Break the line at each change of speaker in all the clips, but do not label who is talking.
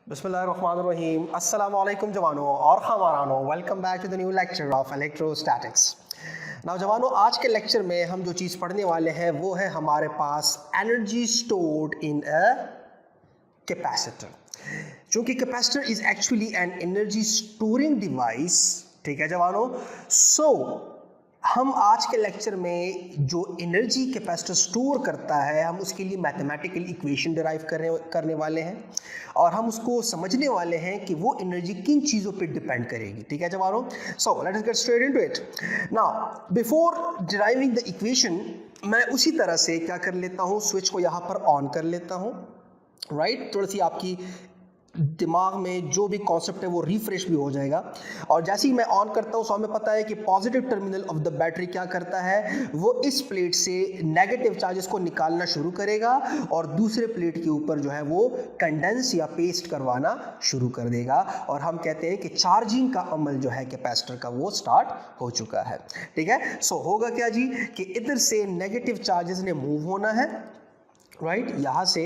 बिस्मिल्लाहिर्रहमानिर्रहीम। अस्सलाम वालेकुम जवानों और ख़वारानों, welcome back to the new lecture of electrostatics. Now जवानों, आज के लेक्चर में हम जो चीज़ पढ़ने वाले हैं वो है हमारे पास energy stored in a capacitor. चूँकि capacitor is actually an energy storing device, ठीक है जवानों। हम आज के लेक्चर में जो एनर्जी कैपेसिटर स्टोर करता है हम उसके लिए मैथमेटिकल इक्वेशन डिराइव करने वाले हैं और हम उसको समझने वाले हैं कि वो एनर्जी किन चीज़ों पे डिपेंड करेगी, ठीक है जवानों। So let us get straight into it. Now before deriving the equation, मैं उसी तरह से क्या कर लेता हूँ, स्विच को यहाँ पर ऑन कर लेता हूँ, राइट। थोड़ी सी आपकी दिमाग में जो भी कॉन्सेप्ट है वो रिफ्रेश भी हो जाएगा। और जैसे ही मैं ऑन करता हूँ, सो हमें पता है कि positive terminal of the battery क्या करता है, वो इस प्लेट से नेगेटिव चार्जेस को निकालना शुरू करेगा और दूसरे प्लेट के ऊपर जो है वो कंडेंस या पेस्ट करवाना शुरू कर देगा। और हम कहते हैं कि चार्जिंग का अमल जो है कैपेसिटर का वो स्टार्ट हो चुका है, ठीक है। सो होगा क्या जी कि इधर से नेगेटिव चार्जेस ने मूव होना है, राइट। यहाँ से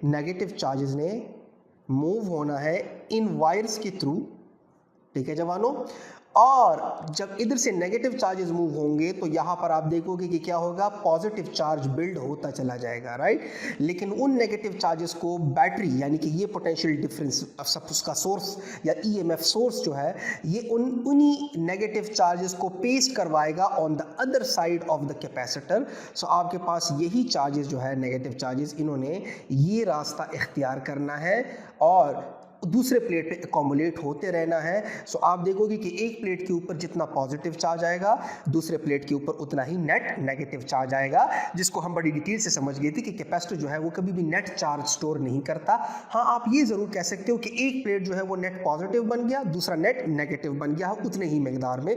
नेगेटिव चार्जेस ने मूव होना है इन वायर्स के थ्रू, ठीक है जवानों। और जब इधर से नेगेटिव चार्जेस मूव होंगे तो यहाँ पर आप देखोगे कि क्या होगा, पॉजिटिव चार्ज बिल्ड होता चला जाएगा, राइट। लेकिन उन नेगेटिव चार्जेस को बैटरी यानी कि ये पोटेंशियल डिफरेंस उसका सोर्स या ईएमएफ सोर्स जो है ये उन्हीं नेगेटिव चार्जेस को पेस्ट करवाएगा on the other side of the capacitor. So आपके पास यही चार्जेस जो है नेगेटिव चार्जेस, इन्होंने ये रास्ता इख्तियार करना है और दूसरे प्लेट पे अकोमोलेट होते रहना है। सो आप देखोगे कि एक प्लेट के ऊपर जितना पॉजिटिव चार्ज आएगा दूसरे प्लेट के ऊपर उतना ही नेट नेगेटिव चार्ज आएगा, जिसको हम बड़ी डिटेल से समझ गए थे कि कैपेसिटर जो है वो कभी भी नेट चार्ज स्टोर नहीं करता। हाँ, आप ये ज़रूर कह सकते हो कि एक प्लेट जो है वो नेट पॉजिटिव बन गया, दूसरा नेट नेगेटिव बन गया उतने ही मकदार में।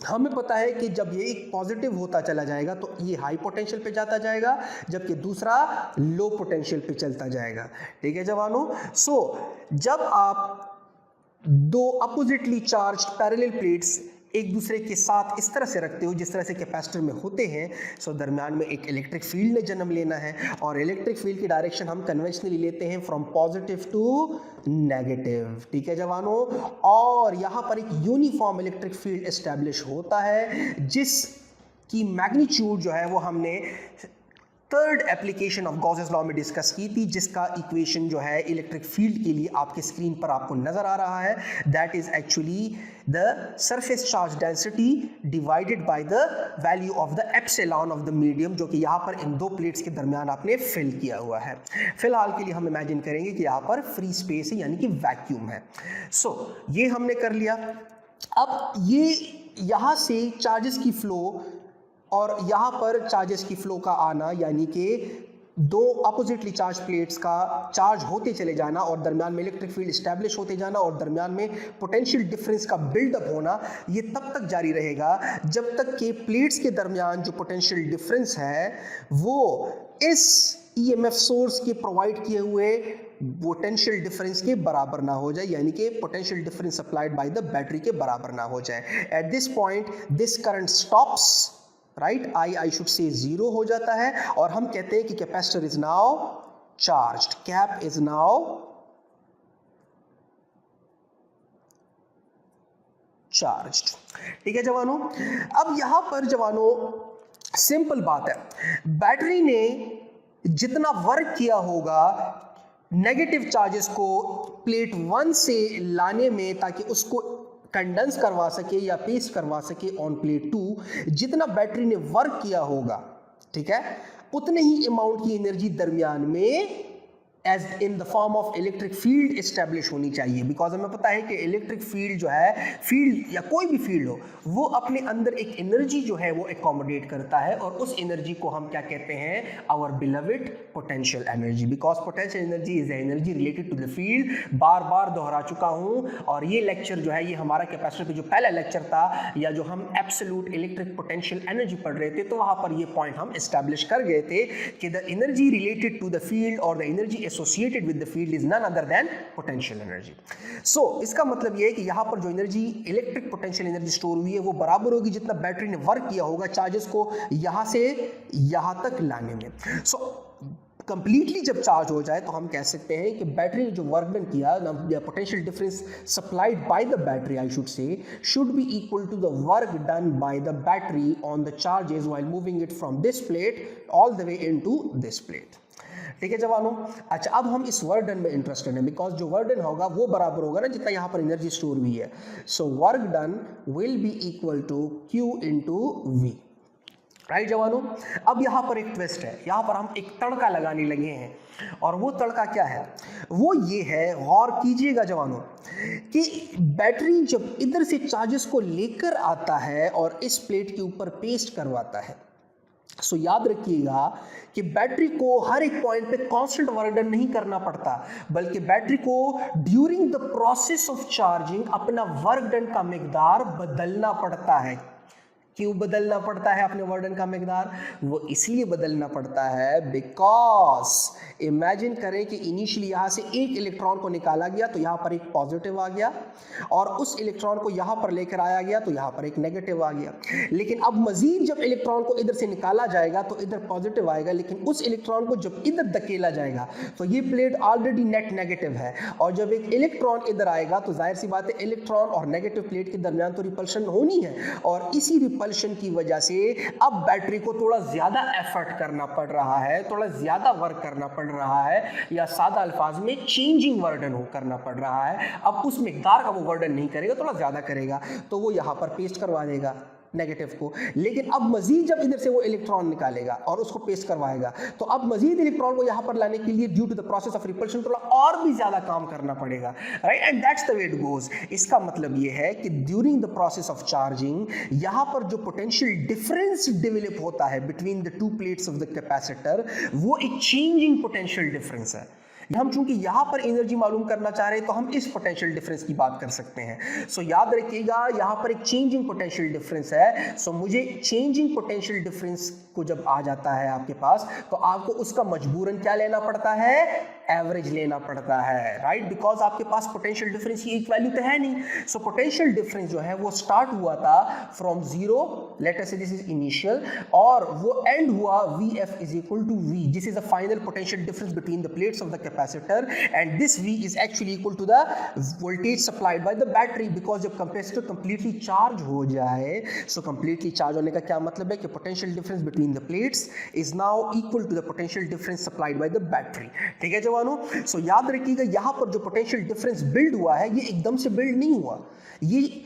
हमें पता है कि जब ये एक पॉजिटिव होता चला जाएगा तो ये हाई पोटेंशियल पे जाता जाएगा, जबकि दूसरा लो पोटेंशियल पे चलता जाएगा, ठीक है जवानों। जब आप दो अपोजिटली चार्ज पैरेलल प्लेट्स एक दूसरे के साथ इस तरह से रखते हो जिस तरह से कैपेसिटर में होते हैं, दरम्यान में एक इलेक्ट्रिक फील्ड ने जन्म लेना है और इलेक्ट्रिक फील्ड की डायरेक्शन हम कन्वेंशनली लेते हैं फ्रॉम पॉजिटिव टू नेगेटिव, ठीक है जवानों। और यहाँ पर एक यूनिफॉर्म इलेक्ट्रिक फील्ड एस्टैब्लिश होता है जिसकी मैग्नीट्यूड जो है वो हमने third application of Gauss's law में डिस्कस की थी, जिसका इक्वेशन जो है इलेक्ट्रिक फील्ड के लिए आपके स्क्रीन पर आपको नजर आ रहा है। That is actually the surface charge density divided by the value of the epsilon of the medium, जो कि यहाँ पर इन दो प्लेट्स के दरमियान आपने फिल किया हुआ है। फिलहाल के लिए हम इमेजिन करेंगे कि यहाँ पर फ्री स्पेस है यानी कि वैक्यूम है। ये हमने कर लिया। अब ये यहाँ से चार्जेस की फ्लो और यहाँ पर चार्जेस की फ्लो का आना, यानी कि दो अपोजिटली चार्ज प्लेट्स का चार्ज होते चले जाना और दरमियान में इलेक्ट्रिक फील्ड इस्टेब्लिश होते जाना और दरमियान में पोटेंशियल डिफरेंस का बिल्डअप होना, ये तब तक जारी रहेगा जब तक कि प्लेट्स के दरमियान जो पोटेंशियल डिफरेंस है वो इस ईएमएफ सोर्स के प्रोवाइड किए हुए पोटेंशियल डिफरेंस के बराबर ना हो जाए, यानी कि potential difference supplied by the battery के बराबर ना हो जाए। At this point this current stops, right. I should से जीरो हो जाता है और हम कहते हैं कि capacitor is now charged, cap is now charged, ठीक है जवानों। अब यहां पर जवानों सिंपल बात है, बैटरी ने जितना वर्क किया होगा नेगेटिव चार्जेस को प्लेट 1 से लाने में ताकि उसको कंडेंस करवा सके या पेस्ट करवा सके ऑन प्लेट 2, जितना बैटरी ने वर्क किया होगा, ठीक है, उतने ही अमाउंट की एनर्जी दरमियान में as in the form of electric field establish होनी चाहिए। बिकॉज हमें पता है कि इलेक्ट्रिक फील्ड जो है, फील्ड या कोई भी फील्ड हो, वो अपने अंदर एक एनर्जी जो है वो एकोमोडेट करता है और उस एनर्जी को हम क्या कहते हैं, our beloved potential energy. Because potential energy is energy related to the field. बार बार दोहरा चुका हूं और ये लेक्चर जो है ये हमारा कैपेसिटर का जो पहला लेक्चर था या जो हम एब्सोल्यूट इलेक्ट्रिक पोटेंशियल एनर्जी पढ़ रहे थे, तो वहां पर ये पॉइंट हम एस्टैब्लिश कर गए थे कि the energy related to the field और the energy associated with the field is none other than potential energy. इसका मतलब यह है कि यहां पर जो energy electric potential energy store हुई है वो बराबर होगी जितना बैटरी ने वर्क किया होगा चार्जेस को यहां से यहां तक लाने में। कंप्लीटली जब चार्ज हो जाए तो हम कह सकते हैं कि बैटरी ने जो वर्क डन किया, potential difference supplied by the battery I should say, should be equal to the work done by the battery on the charges while moving it from this plate all the way into this plate. ठीक है जवानों। अच्छा, अब हम इस work done में interested हैं, because जो वर्क डन होगा वो बराबर होगा ना जितना यहाँ पर एनर्जी स्टोर हुई है। So work done will be equal to Q into V. Right जवानों। अब यहाँ पर एक ट्विस्ट है, यहाँ पर हम एक तड़का लगाने लगे हैं, और वो तड़का क्या है? वो ये है, गौर कीजिएगा जवानों, कि बैटरी जब इधर से चार्जेस को लेकर आता है और इस प्लेट के ऊपर पेस्ट करवाता है, सो याद रखिएगा कि बैटरी को हर एक पॉइंट पे कांस्टेंट वर्क डन नहीं करना पड़ता, बल्कि बैटरी को during the process of charging अपना वर्क डन का मिकदार बदलना पड़ता है। क्यों बदलना पड़ता है अपने वर्क डन का मिकदार? वो इसलिए बदलना पड़ता है बिकॉज इमेजिन करें कि इनिशियली यहाँ से एक इलेक्ट्रॉन को निकाला गया तो यहाँ पर एक पॉजिटिव आ गया, और उस इलेक्ट्रॉन को यहाँ पर लेकर आया गया तो यहाँ पर एक नेगेटिव आ गया। लेकिन अब मजीद जब इलेक्ट्रॉन को इधर से निकाला जाएगा तो इधर पॉजिटिव आएगा, लेकिन उस इलेक्ट्रॉन को जब इधर धकेला जाएगा तो ये प्लेट ऑलरेडी नेट नेगेटिव है, और जब एक इलेक्ट्रॉन इधर आएगा तो जाहिर सी बात है इलेक्ट्रॉन और नेगेटिव प्लेट के दरमियान तो रिपल्शन होनी है, और इसी रिपल्शन की वजह से अब बैटरी को थोड़ा ज्यादा एफर्ट करना पड़ रहा है, थोड़ा ज्यादा वर्क करना पड़ रहा है, या सादा अल्फाज में चेंजिंग वर्डन हो करना पड़ रहा है। अब उस मिकदार का वो वर्डन नहीं करेगा, थोड़ा ज्यादा करेगा, तो वो यहां पर पेस्ट करवा देगा नेगेटिव को। लेकिन अब मजीद जब इधर से वो इलेक्ट्रॉन निकालेगा और उसको पेस्ट करवाएगा, तो अब मजीद इलेक्ट्रॉन को यहां पर लाने के लिए due to the process of repulsion थोड़ा और भी ज्यादा काम करना पड़ेगा, right, and that's the way it goes. इसका मतलब ये है कि during the process of charging यहां पर जो पोटेंशियल डिफरेंस डेवलप होता है between the two plates of the capacitor, वो एक चेंजिंग पोटेंशियल डिफरेंस है। हम चूंकि यहां पर एनर्जी मालूम करना चाह रहे हैं तो हम इस पोटेंशियल डिफरेंस की बात कर सकते हैं। सो याद रखिएगा यहां पर एक चेंजिंग पोटेंशियल डिफरेंस है। सो मुझे चेंजिंग पोटेंशियल डिफरेंस को जब आ जाता है आपके पास, तो आपको उसका मजबूरन क्या लेना पड़ता है? एवरेज लेना पड़ता है, राइट, बिकॉज आपके पास पोटेंशियल डिफरेंस की एक वैल्यू तो है नहीं। सो पोटेंशियल डिफरेंस जो है वो स्टार्ट हुआ था फ्रॉम जीरो, लेट अस से दिस इज इनिशियल, और वो एंड हुआ Vf is equal to V. This is the final potential difference between the plates of the capacitor, and this V is actually equal to the voltage supplied by the battery, because जब capacitor completely charge हो जाए, so completely charge होने का क्या मतलब है कि potential difference between the plates is now equal to the potential difference supplied by the battery। ठीक है जवानों। सो याद रखिएगा यहां पर जो पोटेंशियल डिफरेंस बिल्ड हुआ है ये एकदम से बिल्ड नहीं हुआ, ये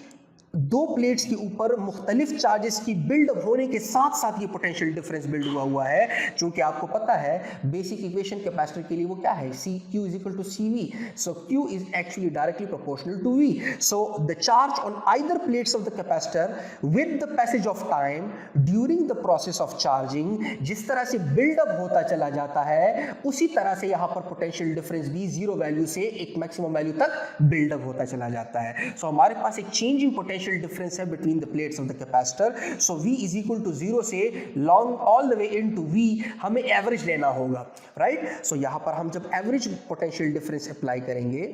दो प्लेट्स के ऊपर मुख्तलिफ चार्जेस की बिल्डअप होने के साथ साथ ये पोटेंशियल डिफरेंस बिल्ड हुआ है। क्योंकि आपको पता है बेसिक इक्वेशन कैपेसिटर के लिए वो क्या है? CQ is equal to CV. So Q is actually directly proportional to V. So the charge on either plates of the capacitor with the passage of time during the process of charging जिस तरह से buildup होता चला जाता है, उसी तरह से यहाँ पर पोटेंशियल डिफरेंस भी जीरो वैल्यू से एक मैक्सिमम वैल्यू तक बिल्डअप होता चला जाता है। सो हमारे पास एक चेंजिंग पोटेंशियल डिफरेंस है between the plates of the capacitor. So V is equal to zero से long all the way into V हमें एवरेज लेना होगा, राइट। सो यहां पर हम जब एवरेज पोटेंशियल डिफरेंस अप्लाई करेंगे,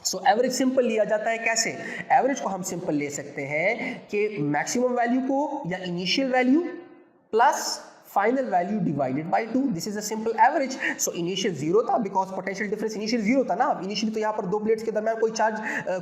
सो एवरेज सिंपल लिया जाता है। कैसे? एवरेज को हम सिंपल ले सकते हैं कि मैक्सिमम वैल्यू को या initial value plus final value divided by 2, this is a simple average. So initial zero था because potential difference initial zero था ना। इनिशियली तो यहाँ पर दो प्लेट्स के दरमियान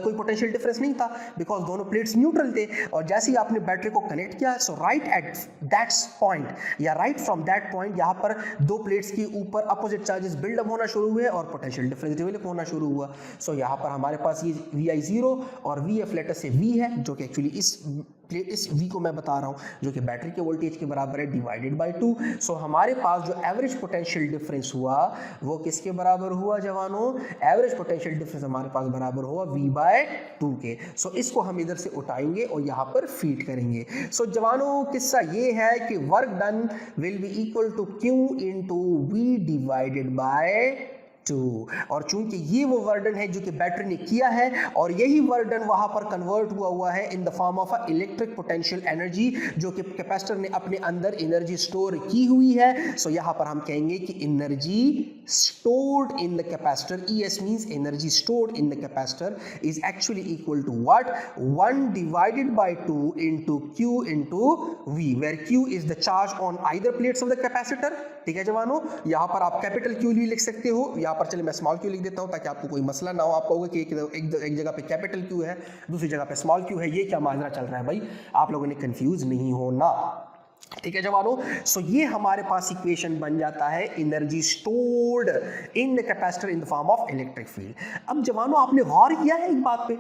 कोई पोटेंशियल डिफरेंस नहीं था बिकॉज दोनों प्लेट्स न्यूट्रल थे, और जैसे ही आपने बैटरी को कनेक्ट किया, सो राइट एट दैट पॉइंट या राइट फ्रॉम दैट पॉइंट यहाँ पर दो प्लेट्स के ऊपर अपोजिट चार्जेस बिल्डअप होना शुरू हुए और पोटेंशियल डिफरेंस डेवलप होना शुरू हुआ। सो यहाँ पर हमारे पास ये Vi0 और Vf लेटर से V है, जो कि एक्चुअली इस V को मैं बता रहा हूँ जो कि बैटरी के वोल्टेज के बराबर है डिवाइडेड बाय 2। सो हमारे पास जो एवरेज पोटेंशियल डिफरेंस हुआ वो किसके बराबर हुआ जवानों? एवरेज पोटेंशियल डिफरेंस हमारे पास बराबर हुआ V/2 के। सो इसको हम इधर से उठाएंगे और यहाँ पर फीड करेंगे। सो जवानों किस्सा ये है कि work done will be equal to Q into V divided by 2, और चूंकि ये वो वर्डन है जो कि बैटरी ने किया है, और यही वर्डन वहां पर कन्वर्ट हुआ है इन the form of a electric potential energy, जो कि कैपेसिटर ने अपने अंदर एनर्जी स्टोर की हुई है। सो यहां पर हम कहेंगे कि energy stored in the capacitor, ES means energy stored in the capacitor, is actually equal to what? 1 divided by 2 into Q into V, where Q is the charge on either plates of the capacitor ठीक है जवानों, यहाँ पर आप capital Q भी लिख सकते हो, यहाँ पर चलिए मैं स्मॉल क्यू लिख देता हूँ ताकि आपको कोई मसला ना हो। आप कहोगे कि एक जगह पे कैपिटल क्यू है, दूसरी जगह पे स्मॉल क्यू है, ये क्या माजरा चल रहा है भाई, आप लोगों ने कंफ्यूज नहीं होना। ठीक है जवानों, सो ये हमारे पास इक्वेशन बन जाता है energy stored in the capacitor in the form of electric field. अब जवानों आपने गौर किया है एक बात पे,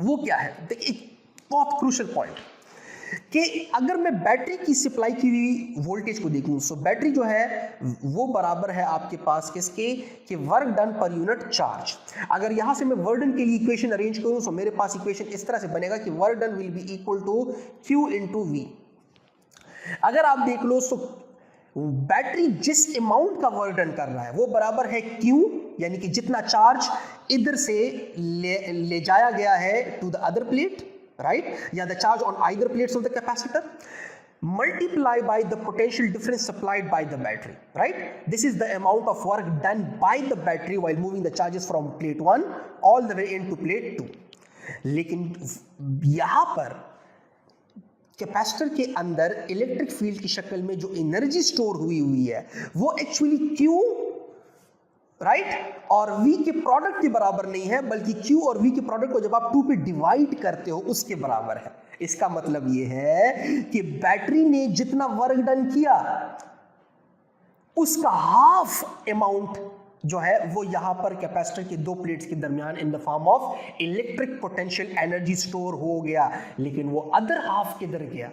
वो क्या है, देखिए बहुत क्रूशियल पॉइंट कि अगर मैं बैटरी की सप्लाई की हुई वोल्टेज को देखूं, सो बैटरी जो है वो बराबर है आपके पास किसके, कि work done per unit charge. अगर यहां से मैं वर्क डन के लिए इक्वेशन अरेंज करूं, सो मेरे पास इक्वेशन इस तरह से बनेगा कि work done will be equal to Q into V। अगर आप देख लो सो बैटरी जिस अमाउंट का वर्क डन कर रहा है वो बराबर है Q, यानी कि जितना चार्ज इधर से ले जाया गया है to the other plate, right, yeah, the charge on either plates of the capacitor multiply by the potential difference supplied by the battery, right? This is the amount of work done by the battery while moving the charges from plate 1 all the way into plate 2. लेकिन यहां पर capacitor के अंदर electric field की शक्ल में जो energy store हुई है वो एक्चुअली Q, राइट, और V के प्रोडक्ट के बराबर नहीं है, बल्कि Q और V के प्रोडक्ट को जब आप 2 पे डिवाइड करते हो उसके बराबर है। इसका मतलब यह है कि बैटरी ने जितना वर्क डन किया उसका हाफ अमाउंट जो है वो यहां पर कैपेसिटर के 2 प्लेट्स के दरमियान इन the form of electric potential energy store हो गया, लेकिन वो अदर हाफ किधर गया,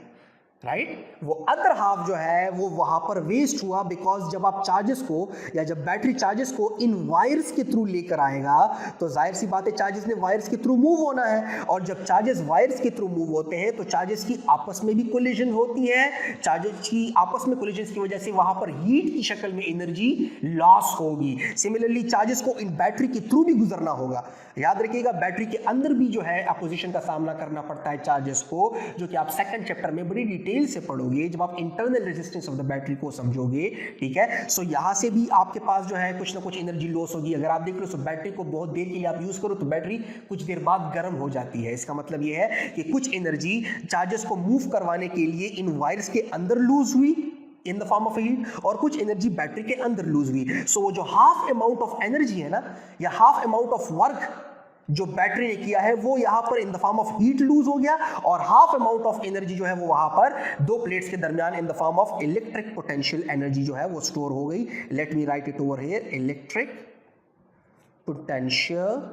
राइट, वो अदर हाफ जो है वो वहां पर वेस्ट हुआ, बिकॉज जब आप चार्जेस को या जब बैटरी चार्जेस को इन वायर्स के थ्रू लेकर आएगा तो जाहिर सी बात है चार्जेस ने वायर्स के थ्रू मूव होना है, और जब चार्जेस वायर्स के थ्रू मूव होते हैं तो चार्जेस की आपस में भी कोलिजन होती है, चार्जेस की आपस में कोलिजन की वजह से वहां पर हीट की शक्ल में एनर्जी लॉस होगी। सिमिलरली चार्जेस को इन बैटरी के थ्रू भी गुजरना होगा। याद रखिएगा बैटरी के अंदर भी जो है अपोजिशन का सामना करना पड़ता है चार्जेस को, जो कि आप सेकंड चैप्टर में बड़ी डिटेल से पढ़ोगे जब आप internal resistance of the battery को समझोगे, ठीक है। सो यहां से भी आपके पास जो है कुछ ना कुछ एनर्जी लॉस होगी। अगर आप देख लो, सो बैटरी को बहुत देर के लिए आप यूज करो तो बैटरी कुछ देर बाद गर्म हो जाती है। इसका मतलब यह है कि कुछ एनर्जी चार्जेस को मूव करवाने के लिए इन वायर्स के अंदर लूज हुई इन द फॉर्म ऑफ हीट, और कुछ एनर्जी बैटरी के अंदर लूज हुई। सो वो जो हाफ अमाउंट ऑफ एनर्जी है ना, या हाफ अमाउंट ऑफ वर्क जो बैटरी ने किया है वो यहां पर in the form of heat lose हो गया, और हाफ अमाउंट ऑफ एनर्जी जो है वो वहां पर 2 प्लेट्स के दरमियान इन the form of electric potential energy जो है वो स्टोर हो गई। Late me write it over here, electric potential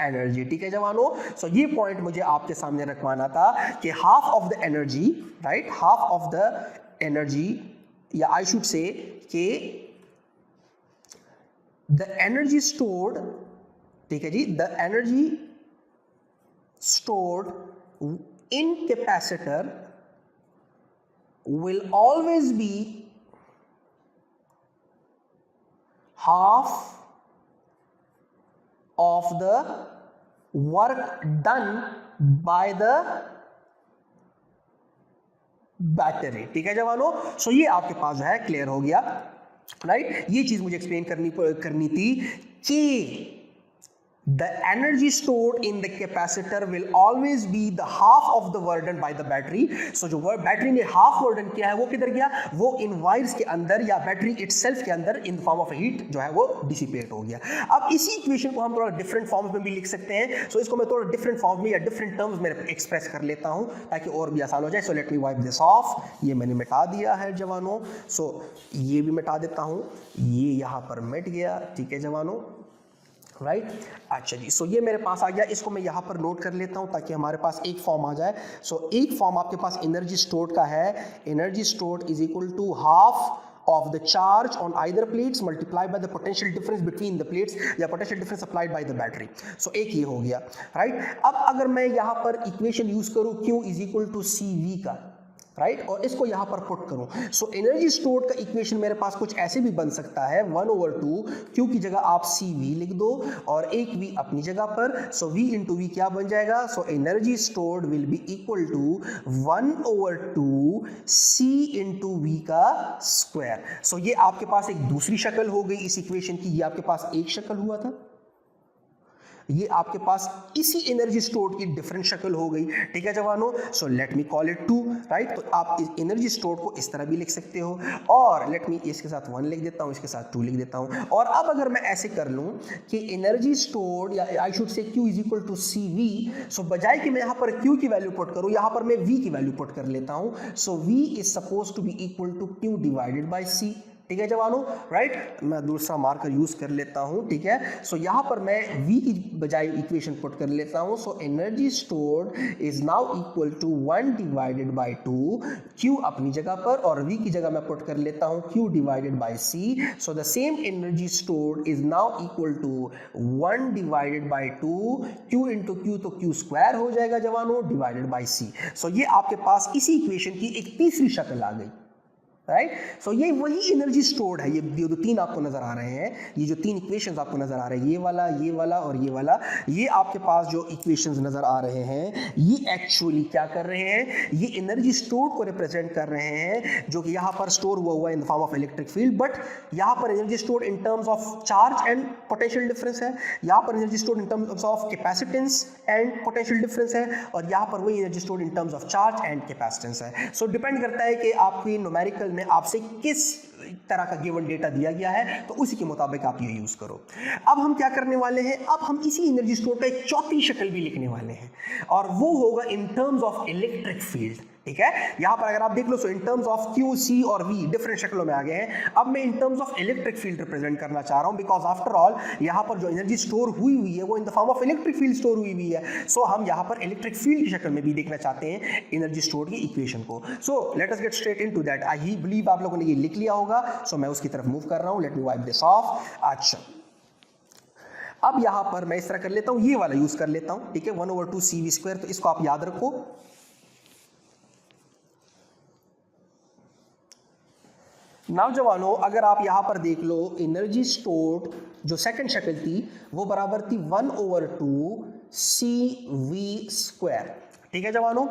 energy. ठीक है जवानों, सो ये पॉइंट मुझे आपके सामने रखवाना था कि half of the energy, right, half of the energy, या आई शुड से कि the energy stored, ठीक है जी, the energy stored in capacitor will always be half of the work done by the battery. ठीक है जवानों, सो ये आपके पास जो है क्लियर हो गया, राइट। ये चीज मुझे एक्सप्लेन करनी थी कि the energy stored in the capacitor will always be the half of the work done by the battery. So जो बैटरी ने हाफ वर्क डन किया है वो किधर गया, वो इन वायर्स के अंदर या बैटरी इटसेल्फ के अंदर इन फॉर्म ऑफ हीट जो है वो डिसिपेट हो गया। अब इसी इक्वेशन को हम थोड़ा डिफरेंट फॉर्म्स में भी लिख सकते हैं। सो इसको मैं थोड़ा डिफरेंट फॉर्म में या डिफरेंट टर्म्स में एक्सप्रेस कर लेता हूं ताकि और भी आसान हो जाए। So let me wipe this of, ये मैंने मिटा दिया है जवानों। सो ये भी मिटा देता हूं, ये यहां पर मिट गया। ठीक है जवानों, राइट अच्छा जी, सो ये मेरे पास आ गया। इसको मैं यहाँ पर नोट कर लेता हूँ ताकि हमारे पास एक फॉर्म आ जाए। सो एक फॉर्म आपके पास एनर्जी स्टोर्ड का है, energy stored is equal to half of the charge on either plates multiplied by the potential difference between the plates या potential difference applied by the battery. So एक ये हो गया, राइट। अब अगर मैं यहाँ पर इक्वेशन यूज करूँ Q is equal to CV का, राइट, और इसको यहां पर पुट करूं, सो एनर्जी स्टोर्ड का इक्वेशन मेरे पास कुछ ऐसे भी बन सकता है 1/2 Q की जगह आप CV लिख दो और एक V अपनी जगह पर। सो V इंटू V क्या बन जाएगा, so energy stored will be equal to 1/2 C into V का स्क्वायर। सो ये आपके पास एक दूसरी शक्ल हो गई इस इक्वेशन की, ये आपके पास एक शक्ल हुआ था, ये आपके पास इसी एनर्जी स्टोर्ड की डिफरेंट शक्ल हो गई, ठीक है जवानों। So let me call it 2, right. तो आप इस एनर्जी स्टोर्ड को इस तरह भी लिख सकते हो, और लेट मी इसके साथ 1 लिख देता हूँ, इसके साथ 2 लिख देता हूँ। और अब अगर मैं ऐसे कर लूँ कि एनर्जी स्टोर्ड, या I should say Q is equal to CV, so बजाय कि मैं यहाँ पर Q की वैल्यू पुट करूँ, यहाँ पर मैं V की वैल्यू पुट कर लेता हूँ। So V is suppose to be equal to Q divided by C, ठीक है जवानों, राइट। मैं दूसरा मार्कर यूज कर लेता हूं, ठीक है। सो यहां पर मैं V की बजाय इक्वेशन पुट कर लेता हूं। So energy stored is now equal to 1 divided by 2, Q अपनी जगह पर, और V की जगह मैं पुट कर लेता हूं Q divided by C। So the same energy stored is now equal to 1 divided by 2, Q into Q तो Q स्क्वायर हो जाएगा जवानों, डिवाइडेड बाय C। सो ये आपके पास इसी इक्वेशन की एक तीसरी शक्ल आ गई, राइट। सो ये वही एनर्जी स्टोर्ड है। ये जो 3 आपको नजर आ रहे हैं, ये जो 3 इक्वेशंस आपको नजर आ रहे हैं, ये वाला और ये वाला, ये आपके पास जो इक्वेशंस नजर आ रहे हैं, ये एक्चुअली क्या कर रहे हैं, ये एनर्जी स्टोर्ड को रिप्रेजेंट कर रहे हैं, जो कि यहाँ पर स्टोर हुआ in the form of electric field. But यहाँ पर energy stored in terms of charge and potential difference है, यहाँ पर energy stored in terms of capacitance and potential difference है, और यहाँ पर वही energy stored in terms of charge and capacitance है। सो डिपेंड करता है कि आपकी न्यूमेरिकल में आपसे किस तरह का गिवन डेटा दिया गया है, तो उसी के मुताबिक आप ये यूज करो। अब हम क्या करने वाले हैं, अब हम इसी एनर्जी स्टोर का एक चौथी शक्ल भी लिखने वाले हैं, और वो होगा in terms of electric field, ठीक है। यहां पर अगर आप देख लो, so in terms of Q, C और V डिफरेंट शक्लों में आ गए हैं। अब मैं in terms of electric field represent करना चाह रहा हूं, बिकॉज आफ्टर ऑल यहां पर जो एनर्जी स्टोर हुई है वो इन the form of electric field store हुई है। सो हम यहां पर इलेक्ट्रिक फील्ड की शक्ल में भी देखना चाहते हैं एनर्जी स्टोर की इक्वेशन को। So let us get straight into that. I believe आप लोगों ने ये लिख लिया होगा, सो मैं उसकी तरफ मूव कर रहा हूं। Let me wipe this of. अच्छा, अब यहां पर मैं इस तरह कर लेता हूं, ये वाला यूज कर लेता हूं, ठीक है, 1/2 CV स्क्वायर। तो इसको आप याद रखो। नौजवानों, अगर आप यहां पर देख लो, एनर्जी स्टोर्ड जो सेकंड शक्ल थी वो बराबर थी 1/2 CV स्क्वायर, ठीक है जवानों।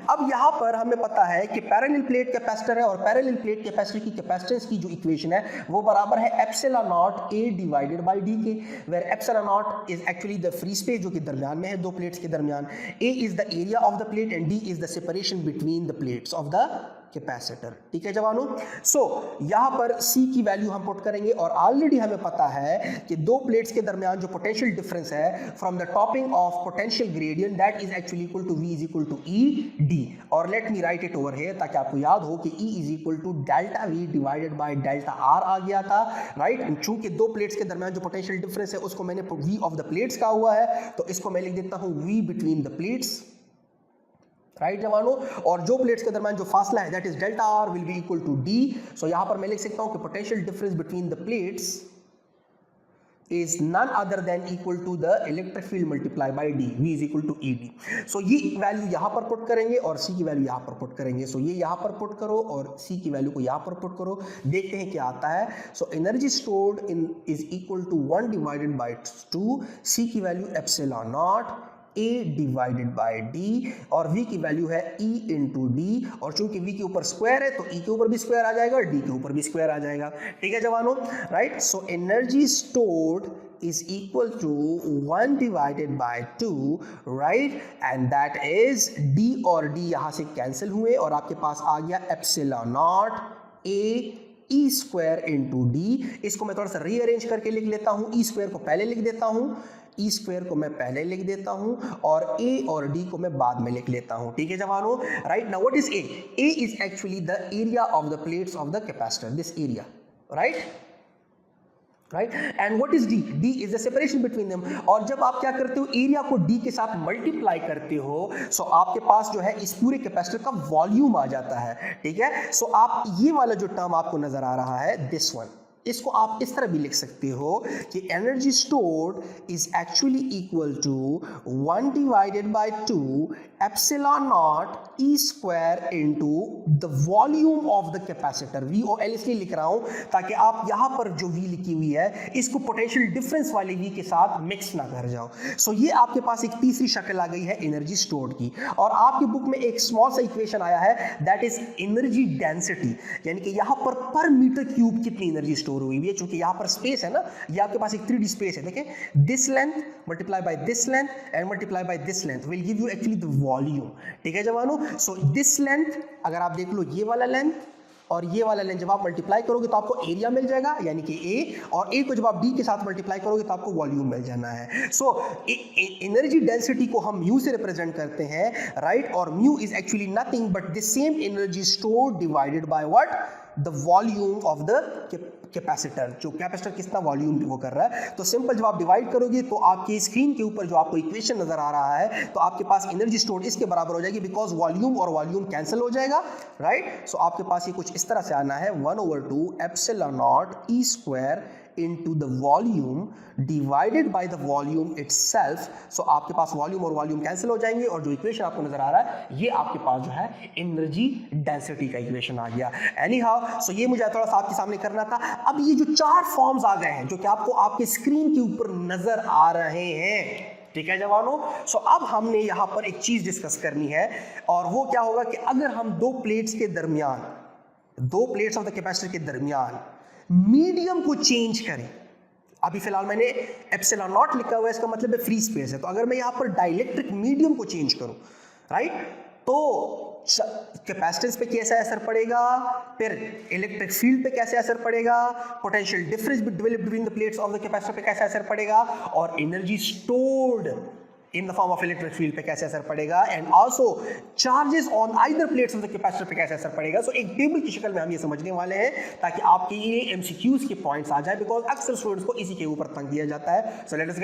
अब यहां पर हमें पता है कि पैरेलल प्लेट कैपेसिटर है, और पैरेलल प्लेट कैपेसिटर की कैपेसिटेंस की जो इक्वेशन है वो बराबर है epsilon naught A divided by D के, where epsilon naught is actually the free space जो कि दरमियान में है दो प्लेट्स के दरमियान, A is the area of the plate and D is the separation between the plates of the capacitor, ठीक है जवानों। सो यहां पर C की वैल्यू हम पुट करेंगे, और ऑलरेडी हमें पता है कि दो प्लेट्स के दरमियान जो पोटेंशियल डिफरेंस है from the topping of potential gradient, that is actually equal to V is equal to ED। और let me write it over here ताकि आपको याद हो कि E is equal to delta V divided by delta R आ गया था, right. चूंकि दो प्लेट्स के दरमियान जो पोटेंशियल डिफरेंस है उसको मैंने V ऑफ द प्लेट्स का हुआ है, तो इसको मैं लिख देता हूं V between the plates, right जवानों। और जो प्लेट्स के दरमियान जो फासला है that is delta R will be equal to D। सो यहां पर मैं लिख सकता हूं कि potential difference between the plates is none other than equal to the electric field multiplied by D, V is equal to ED। so ये value यहाँ पर पुट करेंगे और C की वैल्यू यहाँ पर पुट करेंगे। so ये यहाँ पर पुट करो और C की वैल्यू को यहाँ पर पुट करो, देखते हैं क्या आता है। so energy stored in is equal to 1 divided by 2, C की value epsilon naught A divided by D, और V की वैल्यू है E इंटू D, और चूंकि V के ऊपर स्क्वायर है तो E के ऊपर भी स्क्वायर आ जाएगा और D के ऊपर भी स्क्वायर आ जाएगा, ठीक है जवानों, right. So energy stored is equal to 1 divided by 2, right, and that is D और D यहाँ से कैंसिल हुए और आपके पास आ गया epsilon naught A E square into D। इसको मैं थोड़ा सा रीअरेंज करके लिख लेता हूँ, E स्क्वायर को पहले लिख देता हूँ, E स्क्वायर को मैं पहले लिख देता हूं, और A और D को मैं बाद में लिख लेता हूं, ठीक है जवानों, right. Now what is A? A is actually the area of the plates of the capacitor, this area, right, right. And what is D? D is the separation between them. और जब आप क्या करते हो, एरिया को D के साथ multiply करते हो, सो आपके पास जो है इस पूरे कैपेसिटर का वॉल्यूम आ जाता है, ठीक है। सो आप ये वाला जो टर्म आपको नजर आ रहा है, दिस वन, इसको आप इस तरह भी लिख सकते हो कि energy stored is actually equal to 1 divided by 2 epsilon naught E square into the volume of the capacitor. VOL इसलिए लिख रहा हूं ताकि आप यहां पर जो V लिखी हुई है इसको पोटेंशियल डिफरेंस वाले V के साथ मिक्स ना कर जाओ। सो ये आपके पास एक तीसरी शक्ल आ गई है एनर्जी स्टोर्ड की, और आपकी बुक में एक स्मॉल सा इक्वेशन आया है दैट इज एनर्जी डेंसिटी, यानी कि यहां पर मीटर क्यूब कितनी एनर्जी स्टोर स्टोर हुई हुई है, चूंकि यहाँ पर स्पेस है ना, ये आपके पास एक 3D स्पेस है, देखें, this length multiply by this length and multiply by this length will give you actually the volume. ठीक है जवानों, सो दिस लेंथ अगर आप देख लो, ये वाला लेंथ और ये वाला लेंथ जब आप मल्टीप्लाई करोगे तो आपको एरिया मिल जाएगा, यानी कि ए, और ए को जब आप डी के साथ मल्टीप्लाई करोगे तो आपको वॉल्यूम मिल जाना है। सो एनर्जी डेंसिटी को हम म्यू से रिप्रेजेंट करते हैं, राइट, और mu is actually nothing but the same energy store divided by what, the volume of the capacitor, जो कैपेसिटर कितना वॉल्यूम वो कर रहा है। तो सिंपल जब आप डिवाइड करोगे तो आपकी स्क्रीन के ऊपर जो आपको इक्वेशन नजर आ रहा है, तो आपके पास एनर्जी स्टोर इसके बराबर हो जाएगी, बिकॉज वॉल्यूम और वॉल्यूम कैंसिल हो जाएगा, राइट। सो आपके पास ये कुछ इस तरह से आना है, 1/2 epsilon not E square into the volume divided by the volume itself। so आपके पास वॉल्यूम और वॉल्यूम कैंसिल हो जाएंगे, और जो इक्वेशन आपको नजर आ रहा है ये आपके पास जो है एनर्जी डेंसिटी का इक्वेशन आ गया। एनी हाउ, सो ये मुझे थोड़ा सा आपके सामने करना था। अब ये जो 4 फॉर्म्स आ गए हैं जो कि आपको आपके स्क्रीन के ऊपर नजर आ रहे हैं, ठीक है जवानों। सो अब हमने यहां पर एक चीज डिस्कस करनी है, और वो क्या होगा कि अगर हम दो प्लेट्स के दरमियान, दो प्लेट्स ऑफ द कैपेसिटर के दरमियान मीडियम को चेंज करें, अभी फिलहाल मैंने एप्सिलॉन नॉट लिखा हुआ है, इसका मतलब है फ्री स्पेस है, तो अगर मैं यहां पर डाइलेक्ट्रिक मीडियम को चेंज करूं, राइट, तो कैपेसिटेंस पे कैसा असर पड़ेगा, फिर इलेक्ट्रिक फील्ड पे कैसे असर पड़ेगा, potential difference between the plates of the capacitor पे कैसे असर पड़ेगा, और energy stored in the form of electric field पे कैसे असर पड़ेगा, and also charges on either plates of the capacitor पे कैसे असर पड़ेगा। सो एक टेबल की शक्ल में हम ये समझने वाले हैं, ताकि आपके ये एमसीक्यूज के पॉइंट्स आ जाए, बिकॉज अक्सर स्टूडेंट्स को इसी के ऊपर तंग दिया जाता है। So let us